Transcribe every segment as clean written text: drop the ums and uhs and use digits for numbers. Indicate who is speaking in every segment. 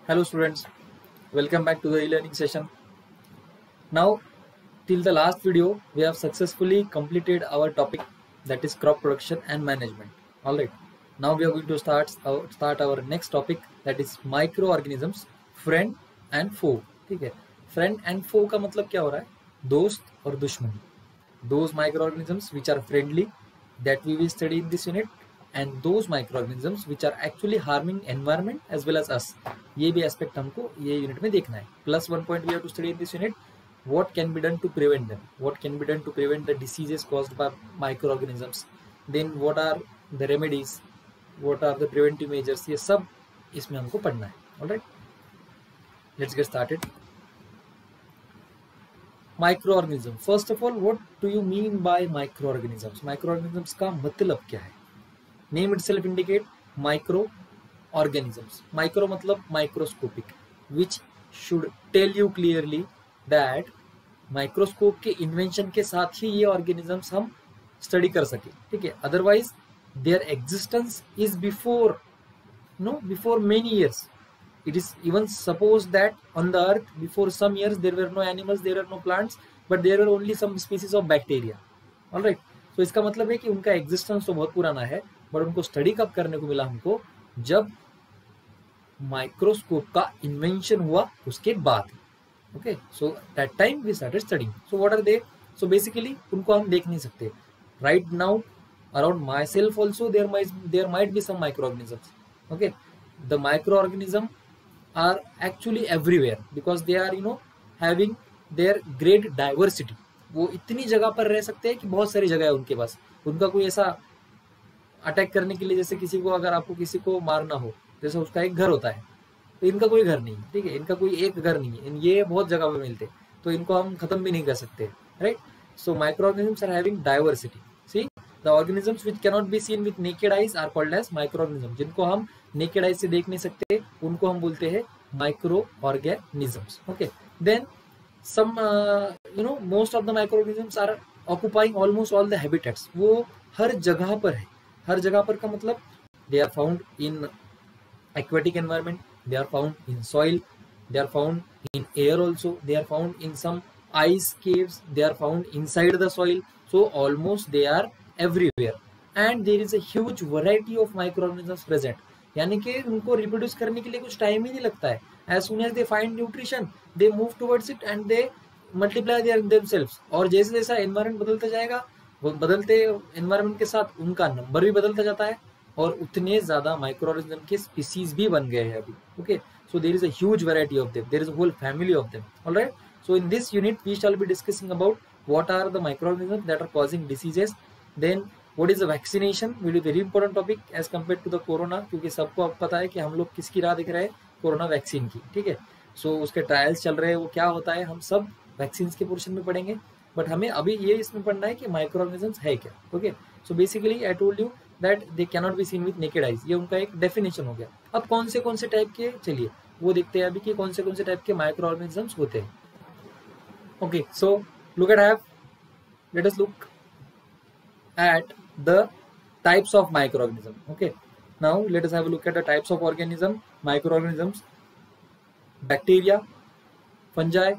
Speaker 1: Hello students, welcome back to the e-learning session. Now, till the last video, we have successfully completed our topic, that is crop production and management. Alright, now we are going to start our next topic, that is microorganisms, friend and foe. ठीक है, friend and foe का मतलब क्या हो रहा है? दोस्त और दुश्मन. Those microorganisms which are friendly, that we will study in this unit, and those microorganisms which are actually harming environment as well as us. ये भी aspect हमको ये unit में देखना है. Plus one point we have to study in this unit. What can be done to prevent them? What can be done to prevent the diseases caused by microorganisms? Then what are the remedies? What are the preventive measures? ये सब इसमें हमको पढ़ना है. Alright, let's get started. Microorganism. First of all, what do you mean by microorganisms? Microorganisms का मतलब क्या है? Name itself indicate microorganisms. Micro मतलब microscopic, which should tell you clearly that microscope के इन्वेंशन के साथ ही ये ऑर्गेनिजम्स हम स्टडी कर सके. ठीक है, otherwise there existence is before many years. It is even supposed that on the earth before some years there were no animals, there were no plants, but there were only some species of bacteria. All right, so इसका मतलब है कि उनका existence तो बहुत पुराना है, but उनको स्टडी कब करने को मिला हमको? जब माइक्रोस्कोप का इन्वेंशन हुआ उसके बाद. Okay, so that time we started studying. So what are they? So basically उनको हम देख नहीं सकते. Right now around myself also there might be some microorganisms. Okay, the microorganism are actually everywhere because they are having their great diversity. वो इतनी जगह पर रह सकते हैं कि बहुत सारी जगह है उनके पास. उनका कोई ऐसा अटैक करने के लिए, जैसे किसी को अगर आपको किसी को मारना हो, जैसे उसका एक घर होता है, तो इनका कोई घर नहीं है. ठीक है, इनका कोई एक घर नहीं है, ये बहुत जगह पर मिलते हैं, तो इनको हम खत्म भी नहीं कर सकते. Right, so microorganisms are having diversity. See, the organisms which cannot be seen with naked eyes are called as microorganism. जिनको हम नेकेड आइज से देख नहीं सकते उनको हम बोलते हैं microorganisms. Okay, then some most of the microorganisms are occupying almost all the habitats. वो हर जगह पर है. हर जगह पर का मतलब they are found in aquatic environment, they are found in soil, they are found in air also, they are found in some ice caves, they are found inside the soil. So almost they are everywhere, and there is a huge variety of microorganisms present. यानी कि उनको reproduce करने के लिए कुछ time ही नहीं लगता है. As soon as they find nutrition they move towards it and they multiply themselves. और जैसे जैसा एनवायरनमेंट बदलता जाएगा, वो बदलते एनवायरनमेंट के साथ उनका नंबर भी बदलता जाता है, और उतने ज्यादा माइक्रोऑर्गेनिज्म के स्पीसीज भी बन गए हैं अभी. Okay, so there is a huge variety of them, there is a whole family of them. Alright, so in this unit we shall be discussing about what are the microorganisms that are causing diseases. Then What is the vaccination? Will be very important topic as compared to the corona, क्योंकि सबको अब पता है कि हम लोग किसकी राह देख रहे हैं, कोरोना वैक्सीन की. ठीक है, सो उसके ट्रायल्स चल रहे हैं, वो क्या होता है हम सब वैक्सीन के पोर्शन में पढ़ेंगे, बट हमें अभी ये इसमें पढ़ना है कि माइक्रोऑर्गेनिजम्स है क्या. Okay, so basically I told you that they cannot be seen with naked eyes. ये उनका एक डेफिनेशन हो गया. अब कौन से टाइप के, चलिए वो देखते हैं अभी कि कौन से टाइप के माइक्रोऑर्गेनिजम्स होते हैं. Okay, so look at have let us look at the types of microorganism. Okay, now let us have a look at the types of microorganisms: bacteria, fungi,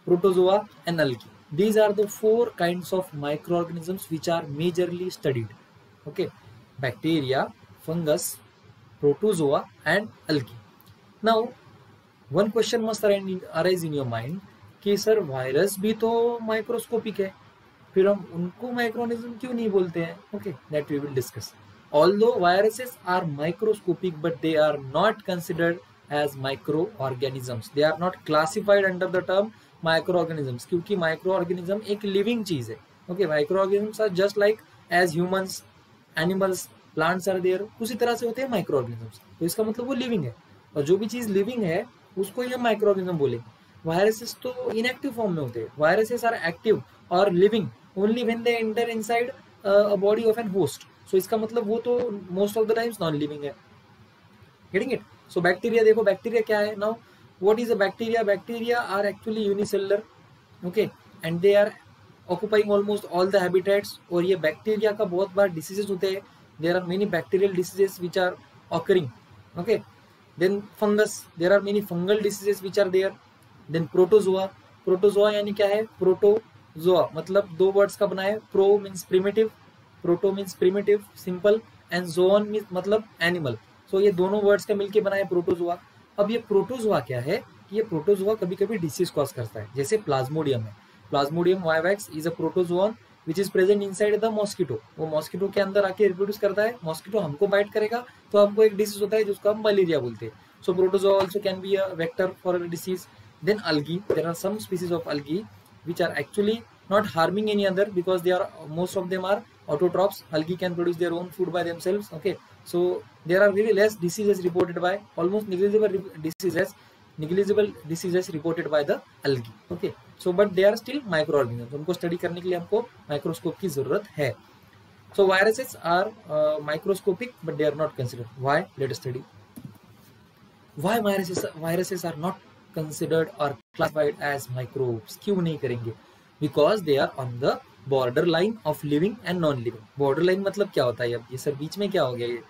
Speaker 1: protozoa and algae. These are the 4 kinds of microorganisms which are majorly studied. Okay, bacteria, fungus, protozoa and algae. Now one question must arise in your mind कि sir virus भी तो microscopic है, फिर हम उनको microorganism क्यों नहीं बोलते हैं? Okay, that we will discuss. Although viruses are microscopic but they are not considered as microorganisms. They are not classified under the term microorganisms, क्योंकि माइक्रोऑर्गेनिज्म एक लिविंग चीज है. Okay, microorganisms are just like as humans, animals, plants are there, उसी तरह से होते हैं microorganisms. तो इसका मतलब वो लिविंग है, और जो भी चीज लिविंग है उसको ही हम माइक्रोऑर्गेनिज्म बोलेंगे. वायरसेस तो इनएक्टिव फॉर्म में होते हैं. वायरसेस आर एक्टिव और living only when they enter inside a body of an host. So इसका मतलब वो तो most of the times non living है. Getting it? So bacteria, देखो bacteria क्या है. Now what is a bacteria? Bacteria are actually unicellular. Okay, and they are occupying almost all the habitats. और ये bacteria का बहुत बार diseases होते हैं. There are many bacterial diseases which are occurring. Okay, Then fungus, there are many fungal diseases which are there. Then protozoa, protozoa यानी क्या है, protozoa मतलब दो वर्ड्स का बना है, pro means primitive, proto means primitive simple, and zone means मतलब animal, सो ये दोनों वर्ड्स का मिलके बना है प्रोटोजोआ। अब ये प्रोटोजोआ क्या है, ये प्रोटोजोआ कभी कभी डिसीज कॉज करता है, जैसे प्लाज्मोडियम है, Plasmodium vivax is a protozoan which is present inside the mosquito, वो मॉस्किटो के अंदर आके रिप्रोड्यूस करता है, मॉस्किटो हमको बाइट करेगा तो हमको एक डिसीज होता है जिसको हम मलेरिया बोलते हैं। So protozoa also can be a vector for a disease. Then algae, there are some species of algae which are actually not harming any other because they are, most of them are autotrophs. Algae can produce their own food by themselves. Okay, so there are very less diseases reported by, almost negligible diseases reported by the algae. Okay, so but they are still microorganisms. उनको study करने के लिए हमको microscope की जरूरत है। So viruses are microscopic but they are not considered. Why? Let us study. Why viruses are not considered or classified as microbes? क्यों नहीं करेंगे? Because they are on the border line of living and non living. border line मतलब क्या होता है? अब ये sir बीच में क्या हो गया, ये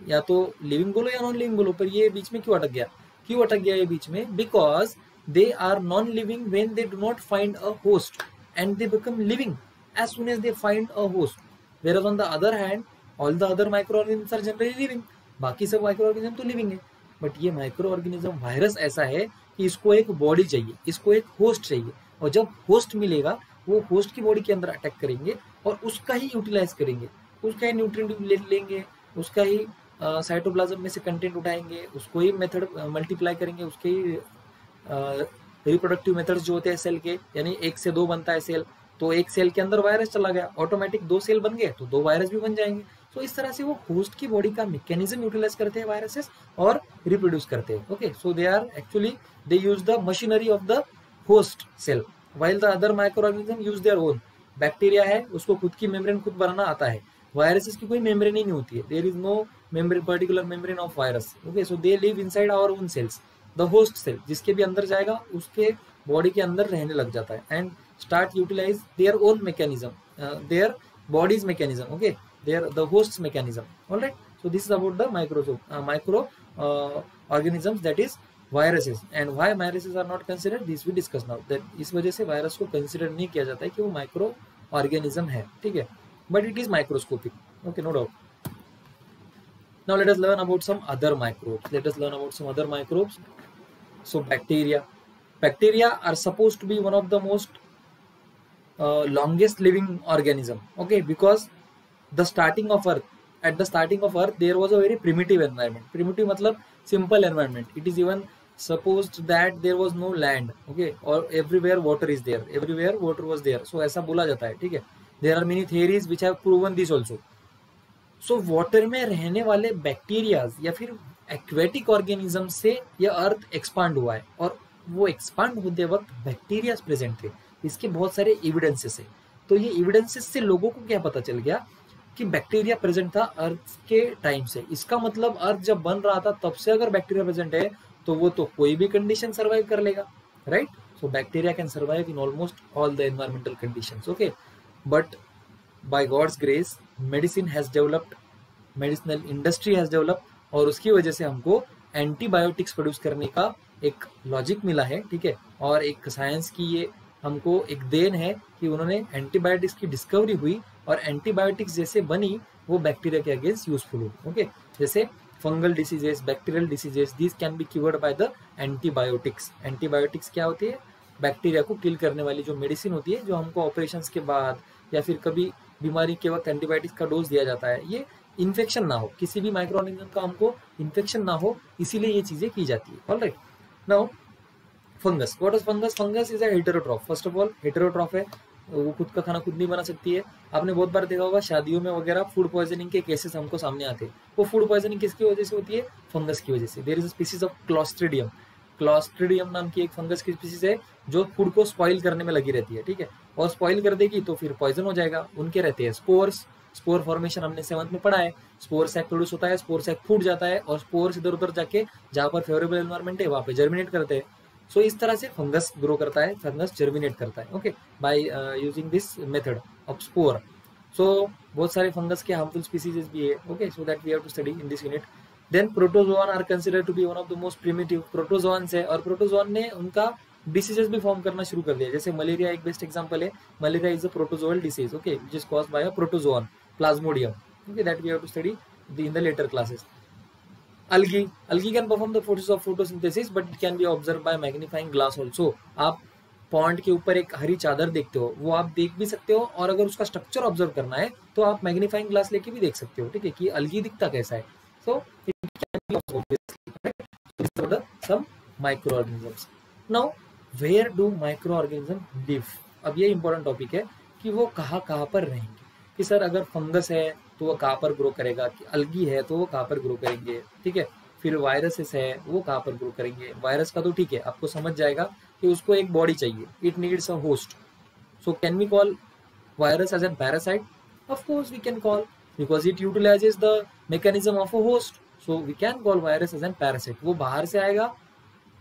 Speaker 1: या तो लिविंग बोलो या नॉन लिविंग बोलो, पर ये बीच में क्यों अटक गया? क्यों अटक गया ये बीच में? Because they are non living when they do not find a host and they become living as soon as they find a host, whereas on the other hand all the other microorganisms are generally living. बाकी सब microorganism तो living है, but ये micro organism virus ऐसा है कि इसको एक बॉडी चाहिए, इसको एक होस्ट चाहिए, और जब होस्ट मिलेगा वो होस्ट की बॉडी के अंदर अटैक करेंगे और उसका ही यूटिलाइज करेंगे, उसका ही न्यूट्रिएंट लेंगे, उसका ही साइटोप्लाज्म में से कंटेंट उठाएंगे, उसको ही मेथड मल्टीप्लाई करेंगे, उसके ही रिप्रोडक्टिव मेथड्स जो होते हैं सेल के, यानी 1 से 2 बनता है सेल, तो एक सेल के अंदर वायरस चला गया, ऑटोमेटिक 2 सेल बन गए तो 2 वायरस भी बन जाएंगे। तो इस तरह से वो होस्ट की बॉडी का मैकेनिज्म यूटिलाइज करते हैं वायरसेस और रिप्रोड्यूस करते हैं। Okay, so they are actually they use the machinery of the host cell while the other microorganism use their own. Bacteria है, उसको खुद की मेम्ब्रेन खुद बनाना आता है, वायरसेस की कोई मेम्ब्रेन ही नहीं होती है, there is no membrane, particular membrane of virus. Okay, so they live inside our own cells, the host cell जिसके भी अंदर जाएगा उसके बॉडी के अंदर रहने लग जाता है and start utilize their own mechanism, their body's mechanism. Okay, their the host's mechanism. All right, so this is about the micro organisms, that is viruses, and why viruses are not considered, this we discuss now, that इस वजह से virus को consider नहीं किया जाता है कि वो माइक्रो ऑर्गेनिज्म है, ठीक है, but it is microscopic. Okay, no doubt. Now let us learn about some other microbes. So bacteria are supposed to be one of the most longest living organism. Okay, because at the starting of earth there was a very primitive environment. Primitive matlab simple environment. It is even supposed that there was no land. Okay, or everywhere water is there, everywhere water was there, so ऐसा बोला जाता है, ठीक है। There are many theories which have proven this also. So water में रहने वाले bacterias या फिर एक्वेटिक ऑर्गेनिज्म से यह अर्थ एक्सपांड हुआ है, और वो एक्सपांड होते वक्त बैक्टीरियाज प्रेजेंट थे। इसके बहुत सारे एविडेंसेस है, तो ये एविडेंसेस से लोगों को क्या पता चल गया कि बैक्टीरिया प्रेजेंट था अर्थ के टाइम से। इसका मतलब अर्थ जब बन रहा था तब से अगर बैक्टीरिया प्रेजेंट है तो वो तो कोई भी कंडीशन सर्वाइव कर लेगा, right. So bacteria can survive in almost all the environmental conditions. Okay, but by God's grace medicine has developed, medicinal industry has developed, और उसकी वजह से हमको एंटीबायोटिक्स प्रोड्यूस करने का एक लॉजिक मिला है, ठीक है। और एक साइंस की ये हमको एक देन है कि उन्होंने एंटीबायोटिक्स की डिस्कवरी हुई और एंटीबायोटिक्स जैसे बनी वो बैक्टीरिया के अगेंस्ट यूजफुल हुई। ओके, जैसे fungal diseases, bacterial diseases, this can be cured by the antibiotics. Antibiotics क्या होती है? बैक्टीरिया को किल करने वाली जो मेडिसिन होती है, जो हमको ऑपरेशंस के बाद या फिर कभी बीमारी के वक्त एंटीबायोटिक्स का डोज दिया जाता है, ये इन्फेक्शन ना हो, किसी भी माइक्रोऑर्गेनिज्म का हमको इन्फेक्शन ना हो, इसीलिए ये चीजें की जाती है। Alright, now fungus, what is fungus? Fungus is a heterotroph. First of all heterotroph है, वो खुद का खाना खुद नहीं बना सकती है। आपने बहुत बार देखा होगा शादियों में वगैरह फूड पॉइजनिंग के केसेस हमको सामने आते हैं। वो फूड पॉइजनिंग किसकी वजह से होती है? फंगस की वजह से। There is a species of clostridium. Clostridium नाम की एक फंगस की स्पीसीज है जो फूड को स्पॉइल करने में लगी रहती है, ठीक है, और स्पॉइल कर देगी तो फिर पॉइजन हो जाएगा। उनके रहते हैं स्पोर्स। स्पोर फॉर्मेशन हमने 7th में पढ़ा है। स्पोर सैक प्रोड्यूस होता है, स्पोर सैक फूट जाता है और स्पोर्स इधर उधर जाके जहाँ पर फेवरेबल एनवायरमेंट है वहाँ पे जर्मिनेट करते हैं। सो इस तरह से फंगस ग्रो करता है, फंगस जर्मिनेट करता है, okay, by using this method of spore. So बहुत सारे फंगस के हार्मफुल स्पीसीज भी है, okay, so that we have to study in this unit. Then protozoan are considered to be one of the most primitive protozoans है, और protozoan ने उनका diseases भी फॉर्म करना शुरू कर दिया। जैसे मलेरिया एक बेस्ट एग्जांपल है, malaria is a protozoal disease, okay, which is caused by a protozoan plasmodium, okay, that we have to study in the later classes. Algae can perform the process of photosynthesis, but it can be observed by magnifying glass also. आप pond के ऊपर एक हरी चादर देखते हो, वो आप देख भी सकते हो, और अगर उसका स्ट्रक्चर ऑब्जर्व करना है तो आप मैग्नीफाइंग ग्लास लेके भी देख सकते हो, ठीक है, कि अलगी दिखता कैसा है। So it can be observed some micro organisms. Now where do micro organism live? अब ये इंपॉर्टेंट टॉपिक है कि वो कहाँ पर रहेंगे, कि सर अगर फंगस है तो वो कहाँ पर ग्रो करेगा, कि अलगी है तो वो कहाँ पर ग्रो करेंगे, ठीक है, फिर वायरसेस है वो कहाँ पर ग्रो करेंगे। वायरस का तो ठीक है, आपको समझ जाएगा कि उसको एक बॉडी चाहिए, it needs a host. So can we call virus as an parasite? Of course we can call, because it utilizes the mechanism of a host, so we can call virus as an parasite. वो बाहर से आएगा,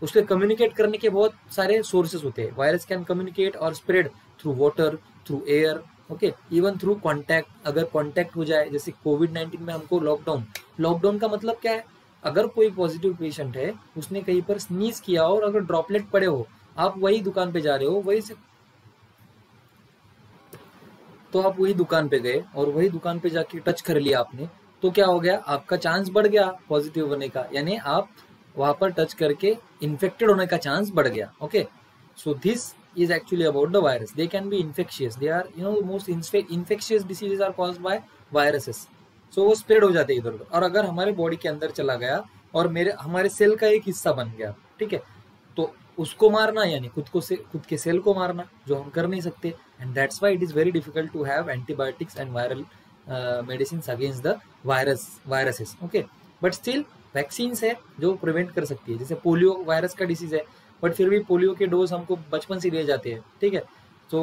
Speaker 1: उसके communicate करने के बहुत सारे sources होते हैं। वायरस कैन कम्युनिकेट और spread through water, through air, okay, even through contact. अगर कॉन्टैक्ट हो जाए, जैसे कोविड-19 में हमको लॉकडाउन का मतलब क्या है? अगर कोई पॉजिटिव पेशेंट है, उसने कहीं पर स्नीज किया और अगर ड्रॉपलेट पड़े हो, आप वही दुकान पे जा रहे हो, वही से तो आप वही दुकान पे गए और वही दुकान पे जाके टच कर लिया आपने, तो क्या हो गया? आपका चांस बढ़ गया पॉजिटिव होने का, यानी आप वहां पर टच करके इन्फेक्टेड होने का चांस बढ़ गया, okay. So this is actually about the virus. They can be infectious. They are, you know, the most infectious diseases are caused by viruses. So वो स्प्रेड हो जाते हैं इधर उधर, और अगर हमारे बॉडी के अंदर चला गया और हमारे सेल का एक हिस्सा बन गया, ठीक है, तो उसको मारना यानी खुद के सेल को मारना, जो हम कर नहीं सकते। And that's why it is very difficult to have antibiotics and viral medicine against the viruses, okay. But still vaccines है जो प्रिवेंट कर सकती है। जैसे पोलियो वायरस का डिसीज है, बट फिर भी पोलियो के डोज हमको बचपन से दिए जाते हैं, ठीक है, तो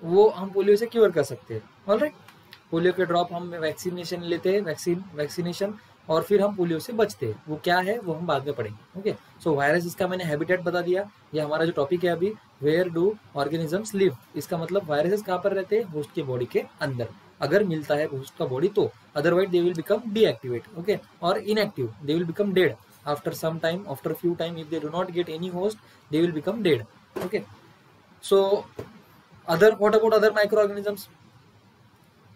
Speaker 1: वो हम पोलियो से क्योर कर सकते हैं, ऑलराइट। पोलियो के ड्रॉप हम वैक्सीनेशन लेते हैं, वैक्सीनेशन, और फिर हम पोलियो से बचते हैं। वो क्या है वो हम बाद में पढ़ेंगे, ओके। सो वायरस, इसका मैंने हैबिटेट बता दिया। ये हमारा जो टॉपिक है अभी, वेयर डू ऑर्गेनिजम्स लिव, इसका मतलब वायरसेस कहाँ पर रहते हैं? होस्ट के बॉडी के अंदर, अगर मिलता है होस्ट का बॉडी तो, otherwise they will become deactivate, okay, और inactive, they will become dead after some time, after few time, if they do not get any host, they will become dead, okay. So what about other microorganisms?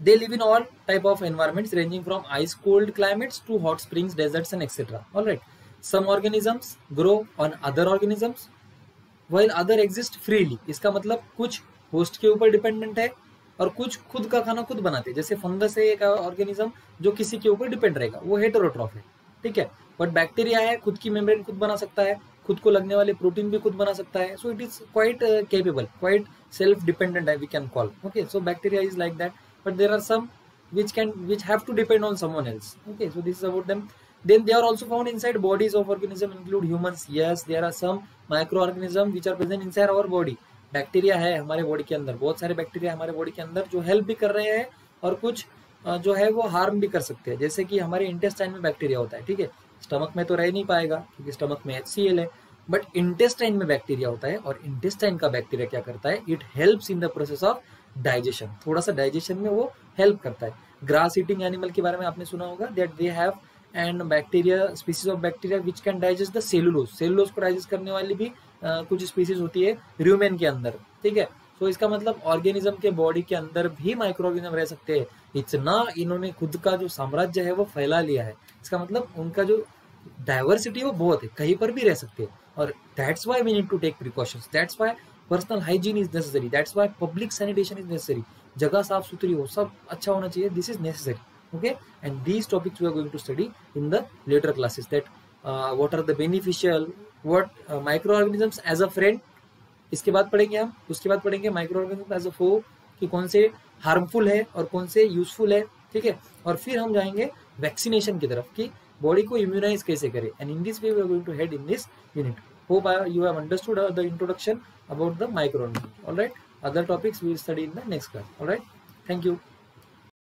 Speaker 1: They live in all type of environments ranging from ice cold climates to hot springs, deserts and etc. All right, some organisms grow on other organisms while other exist freely. इसका मतलब कुछ host के ऊपर dependent है और कुछ खुद का खाना खुद बनाते हैं। जैसे फंगस है एक ऑर्गेनिज्म जो किसी के ऊपर डिपेंड रहेगा, वो हेटेरोट्रॉफ है, ठीक है। बट बैक्टीरिया है, खुद की मेम्ब्रेन खुद बना सकता है, खुद को लगने वाले प्रोटीन भी खुद बना सकता है। So it is quite capable, quite self dependent है, we can call, okay. So bacteria is like that, but there are some which have to depend on someone else, okay. So this is about them. Then they are also found inside bodies of organism, include humans. Yes, there are some microorganisms which are present inside our body. Bacteria है हमारे body के अंदर, बहुत सारे bacteria हमारे body के अंदर जो हेल्प भी कर रहे हैं और कुछ जो है वो हार्म भी कर सकते हैं। जैसे कि हमारे इंटेस्टाइन में बैक्टीरिया होता है, ठीक है, स्टमक में तो रह नहीं पाएगा क्योंकि स्टमक में HCl है, बट इंटेस्टाइन में बैक्टीरिया होता है, और इंटेस्टाइन का बैक्टीरिया क्या करता है? It helps in the process of digestion, थोड़ा सा डाइजेशन में वो हेल्प करता है। ग्रास ईटिंग एनिमल के बारे में आपने सुना होगा, that they have and bacteria, species of bacteria which can digest the cellulose को डाइजेस्ट करने वाली भी कुछ स्पीसीज होती है ह्यूमन के अंदर, ठीक है। तो इसका मतलब ऑर्गेनिज्म के बॉडी के अंदर भी माइक्रो ऑर्गेनिज्म रह सकते हैं। इतना इन्होंने खुद का जो साम्राज्य है वो फैला लिया है, इसका मतलब उनका जो डाइवर्सिटी है वो बहुत है, कहीं पर भी रह सकते हैं। और that's why we need to take precautions, that's why personal hygiene is necessary, that's why public sanitation is necessary. जगह साफ सुथरी हो, सब अच्छा होना चाहिए, this is necessary, okay. And these topics we are going to study in the later classes, that what are the beneficial, what microorganisms as a friend, इसके बाद पढ़ेंगे हम। उसके बाद पढ़ेंगे माइक्रोऑर्गेनिज्म एज अ फो, कि कौन से हार्मफुल है और कौन से यूजफुल है, ठीक है। और फिर हम जाएंगे वैक्सीनेशन की तरफ, कि बॉडी को इम्यूनाइज कैसे करें। And in this way we are going to head in this unit. Hope you have understood the introduction about the microorganisms. All right, other topics we will study in the next class. All right, thank you.